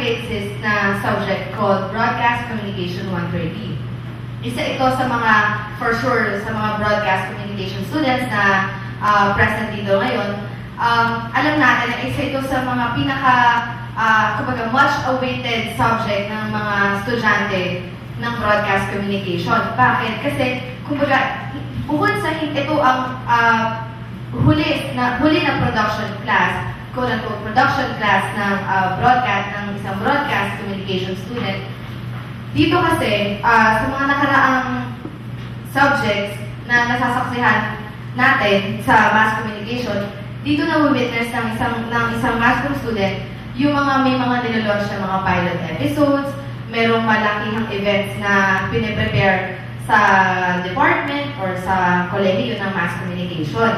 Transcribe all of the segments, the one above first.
currently exists na subject called Broadcast Communication 130. Isa ito sa mga, for sure, sa mga broadcast communication students na present dito ngayon. Alam natin na isa ito sa mga kumbaga, much-awaited subject ng mga estudyante ng broadcast communication. Bakit? Kasi, kumbaga, bukod sa ito ang huli na production class, quote-unquote production class ng isang broadcast communication student. Dito kasi, sa mga nakaraang subjects na nasasaksihan natin sa mass communication, dito na-witness ng isang mass comm student yung may mga nilalaunch na mga pilot episodes, merong malakihang events na piniprepare sa department or sa kolehiyo ng mass communication.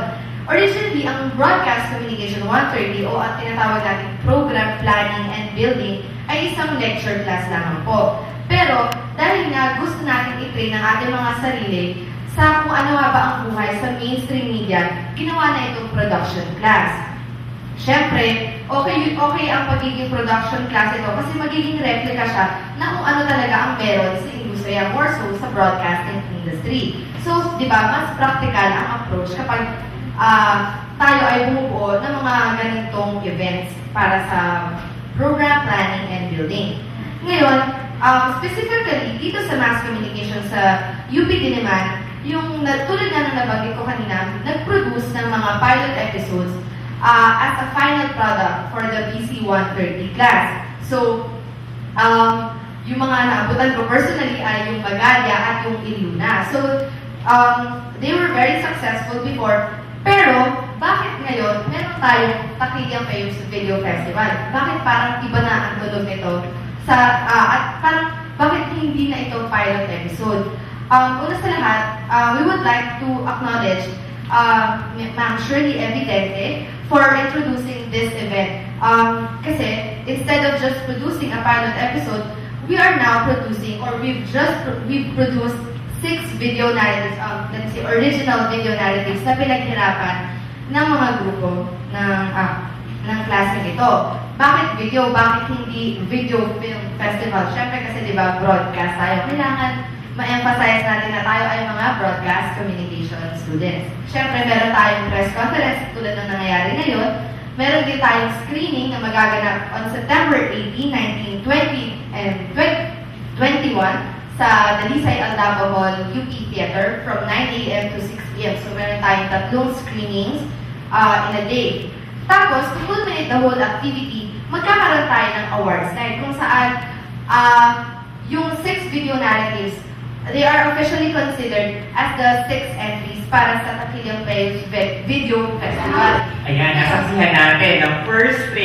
Originally, ang Broadcast Communication 130 o ang tinatawag natin Program Planning and Building ay isang lecture class lamang po. Pero dahil nga gusto natin i-train ang ating mga sarili sa kung ano nga ba ang buhay sa mainstream media, ginawa na itong production class. Siyempre, okay ang pagiging production class ito kasi magiging replica siya na kung ano talaga ang meron sa industriya, more so sa broadcasting industry. So, di ba, mas practical ang approach kapag tayo ay bumubuo ng mga ganitong events para sa program planning and building. Ngayon, specifically, dito sa mass communication sa UP Diliman, yung tulad nga ng nabanggit ko kanina, nag-produce ng mga pilot episodes as a final product for the BC 130 class. So, yung mga naabutan ko personally ay yung Magalia at yung Iluna. So, they were very successful before. Pero, bakit ngayon meron tayong Takilyang Payos Video Festival? Bakit parang iba na ang tunog nito? At parang, bakit hindi na ito pilot episode? Una sa lahat, we would like to acknowledge Ma'am Shirley Evidente for introducing this event. Kasi, instead of just producing a pilot episode, we are now producing, or we've produced 6 video narratives, let's say, original video narratives na pinaghirapan ng mga grupo ng klase nito. Bakit video? Bakit hindi video film festival? Siyempre kasi di ba broadcast tayo. Kailangan ma-emphasize natin na tayo ay mga broadcast communication students. Siyempre meron tayong press conference tulad ng nangyayari ngayon. Meron din tayong screening na magaganap on September 18, 19, 20, and 21 sa Dalisay Aldaba Hall, UP Theater from 9 a.m. to 6 p.m. So meron tayong 3 screenings in a day. Tapos, to culminate the whole activity, magkakaroon tayo ng awards night kung saan yung 6 video narratives, they are officially considered as the 6 entries para sa Takilyang Payos Video Festival. Ayan, nasaksihan natin ang first